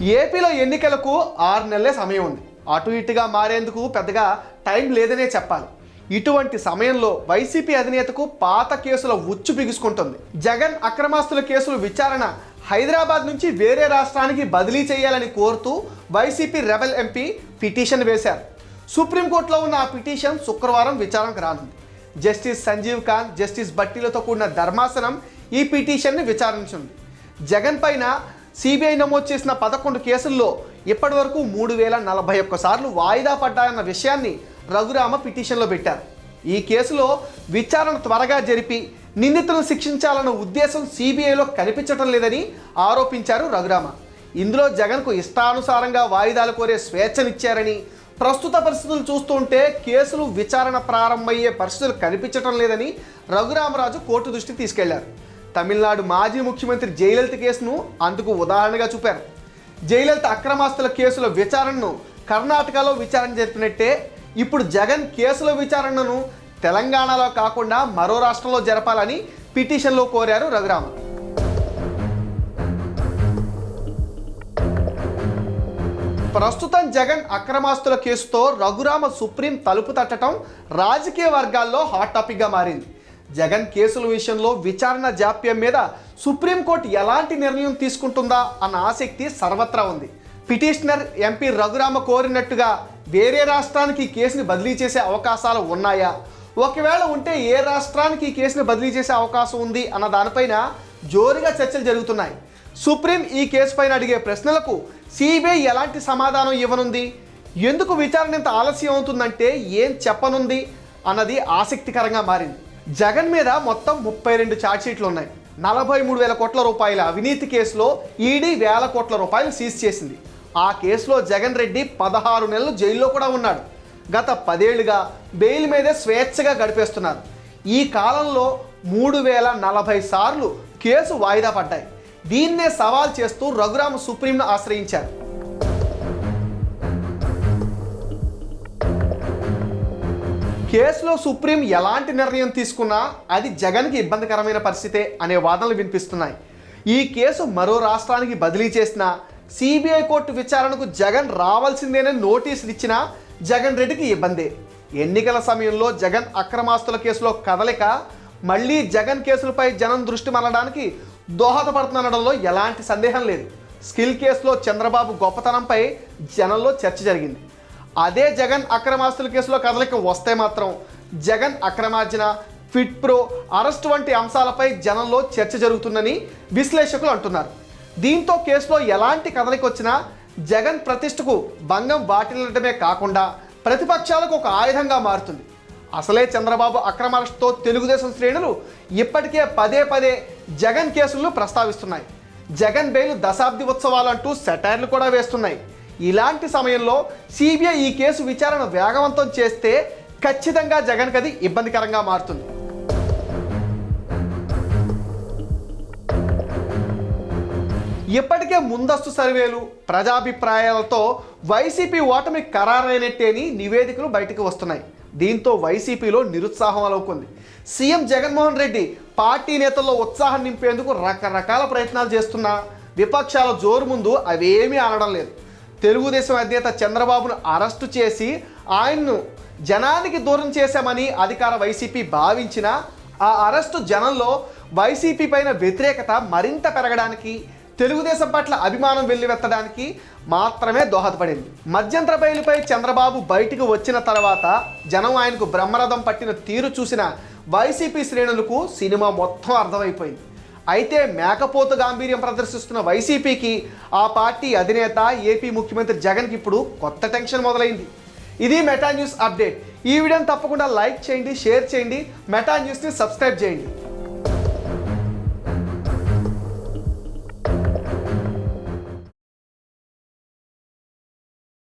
ఏపీలో ఎన్నికలకు 6 నెలలే సమయం ఉంది. అటు ఇటుగా మారేందుకు పెద్దగా టైం లేదనే చెప్పాలి. ఇటువంటి సమయంలో వైసీపీ అధినేతకు పాత కేసుల ఉచ్చు బిగుసుకుంటుంది. జగన్ అక్రమాస్తుల కేసుల విచారణ హైదరాబాద్ నుంచి వేరే రాష్ట్రానికి బదిలీ చేయాలని కోరుతూ వైసీపీ రెబెల్ ఎంపీ పిటిషన్ వేశారు. సుప్రీంకోర్టులో ఉన్న ఆ పిటిషన్ శుక్రవారం విచారణకు రానుంది. జస్టిస్ సంజీవ్ ఖాన్, జస్టిస్ భట్టీలతో కూడిన ధర్మాసనం ఈ పిటిషన్ని విచారించింది. జగన్ పైన సిబిఐ నమోదు చేసిన 11 కేసుల్లో ఇప్పటి వరకు 3041 సార్లు వాయిదా పడ్డాయన్న విషయాన్ని రఘురామ పిటిషన్లో పెట్టారు. ఈ కేసులో విచారణ త్వరగా జరిపి నిందితులను శిక్షించాలన్న ఉద్దేశం సిబిఐలో కనిపించడం లేదని ఆరోపించారు రఘురామ. ఇందులో జగన్కు ఇష్టానుసారంగా వాయిదాలు కోరే స్వేచ్ఛనిచ్చారని, ప్రస్తుత పరిస్థితులు చూస్తుంటే కేసులు విచారణ ప్రారంభమయ్యే పరిస్థితులు కనిపించడం లేదని రఘురామరాజు కోర్టు దృష్టికి తీసుకెళ్లారు. తమిళనాడు మాజీ ముఖ్యమంత్రి జయలలిత కేసును అందుకు ఉదాహరణగా చూపారు. జయలలిత అక్రమాస్తుల కేసుల విచారణను కర్ణాటకలో విచారణ జరిపినట్టే ఇప్పుడు జగన్ కేసుల విచారణను తెలంగాణలో కాకుండా మరో రాష్ట్రంలో జరపాలని పిటిషన్లో కోరారు రఘురామ. ప్రస్తుతం జగన్ అక్రమాస్తుల కేసుతో రఘురామ సుప్రీం తలుపు తట్టడం రాజకీయ వర్గాల్లో హాట్ టాపిక్గా మారింది. జగన్ కేసుల విషయంలో విచారణ జాప్యం మీద సుప్రీంకోర్టు ఎలాంటి నిర్ణయం తీసుకుంటుందా అన్న ఆసక్తి సర్వత్రా ఉంది. పిటిషనర్ ఎంపీ రఘురామ కోరినట్టుగా వేరే రాష్ట్రానికి ఈ కేసుని బదిలీ చేసే అవకాశాలు ఉన్నాయా, ఒకవేళ ఉంటే ఏ రాష్ట్రానికి ఈ కేసుని బదిలీ చేసే అవకాశం ఉంది అన్న దానిపైన జోరుగా చర్చలు జరుగుతున్నాయి. సుప్రీం ఈ కేసు పైన అడిగే ప్రశ్నలకు సిబిఐ ఎలాంటి సమాధానం ఇవ్వనుంది, ఎందుకు విచారణ ఇంత ఆలస్యం అవుతుందంటే ఏం చెప్పనుంది అన్నది ఆసక్తికరంగా మారింది. జగన్ మీద మొత్తం 32 ఛార్జ్షీట్లు ఉన్నాయి. 43,000 కోట్ల రూపాయల అవినీతి కేసులో ఈడీ 1,000 కోట్ల రూపాయలు సీజ్ చేసింది. ఆ కేసులో జగన్ రెడ్డి 16 నెలలు జైల్లో కూడా ఉన్నాడు. గత 10 ఏళ్లుగా బెయిల్ మీదే స్వేచ్ఛగా గడిపేస్తున్నారు. ఈ కాలంలో 3040 సార్లు కేసు వాయిదా పడ్డాయి. దీన్నే సవాల్ చేస్తూ రఘురామ సుప్రీంను ఆశ్రయించారు. కేసులో సుప్రీం ఎలాంటి నిర్ణయం తీసుకున్నా అది జగన్కి ఇబ్బందికరమైన పరిస్థితే అనే వాదనలు వినిపిస్తున్నాయి. ఈ కేసు మరో రాష్ట్రానికి బదిలీ చేసినా, సిబిఐ కోర్టు విచారణకు జగన్ రావాల్సిందేనని నోటీసులు ఇచ్చినా జగన్ రెడ్డికి ఇబ్బందే. ఎన్నికల సమయంలో జగన్ అక్రమాస్తుల కేసులో కదలిక మళ్ళీ జగన్ కేసులపై జనం దృష్టి మళ్ళడానికి దోహదపడుతుందనడంలో ఎలాంటి సందేహం లేదు. స్కిల్ కేసులో చంద్రబాబు గొప్పతనంపై జనంలో చర్చ జరిగింది. అదే జగన్ అక్రమాస్తుల కేసులో కదలిక వస్తే మాత్రం జగన్ అక్రమార్జన, ఫిట్ ప్రో, అరెస్ట్ వంటి అంశాలపై జనంలో చర్చ జరుగుతుందని విశ్లేషకులు అంటున్నారు. దీంతో కేసులో ఎలాంటి కదలిక వచ్చినా జగన్ ప్రతిష్టకు భంగం వాటిల్లడమే కాకుండా ప్రతిపక్షాలకు ఒక ఆయుధంగా మారుతుంది. అసలే చంద్రబాబు అక్రమ అరెస్టుతో తెలుగుదేశం శ్రేణులు ఇప్పటికే పదే జగన్ కేసులను ప్రస్తావిస్తున్నాయి. జగన్ బెయిల్ దశాబ్ది ఉత్సవాలు అంటూ సెటైర్లు కూడా వేస్తున్నాయి. ఇలాంటి సమయంలో సిబిఐ ఈ కేసు విచారణ వేగవంతం చేస్తే ఖచ్చితంగా జగన్కి అది ఇబ్బందికరంగా మారుతుంది. ఇప్పటికే ముందస్తు సర్వేలు, ప్రజాభిప్రాయాలతో వైసీపీ ఓటమి ఖరారైనట్టేని నివేదికలు బయటకు వస్తున్నాయి. దీంతో వైసీపీలో నిరుత్సాహం అలవుకుంది. సీఎం జగన్మోహన్ రెడ్డి పార్టీ నేతల్లో ఉత్సాహం నింపేందుకు రకరకాల ప్రయత్నాలు చేస్తున్నా విపక్షాల జోరు ముందు అవేమీ అనడం లేదు. తెలుగుదేశం అధినేత చంద్రబాబును అరెస్టు చేసి ఆయన్ను జనానికి దూరం చేశామని అధికార వైసీపీ భావించినా ఆ అరెస్టు జనంలో వైసీపీ పైన వ్యతిరేకత మరింత పెరగడానికి, తెలుగుదేశం పట్ల అభిమానం వెల్లువెత్తడానికి మాత్రమే దోహదపడింది. మధ్యంతర బెయిల్పై చంద్రబాబు బయటకు వచ్చిన తర్వాత జనం ఆయనకు బ్రహ్మరథం పట్టిన తీరు చూసిన వైసీపీ శ్రేణులకు సినిమా మొత్తం అర్థమైపోయింది. అయితే మేకపోతు గాంభీర్యం ప్రదర్శిస్తున్న వైసీపీకి ఆ పార్టీ అధినేత ఏపీ ముఖ్యమంత్రి జగన్కి ఇప్పుడు కొత్త టెన్షన్ మొదలైంది. ఇది మెటా న్యూస్ అప్డేట్. ఈ వీడియోని తప్పకుండా లైక్ చేయండి, షేర్ చేయండి, మెటా న్యూస్ని సబ్స్క్రైబ్ చేయండి.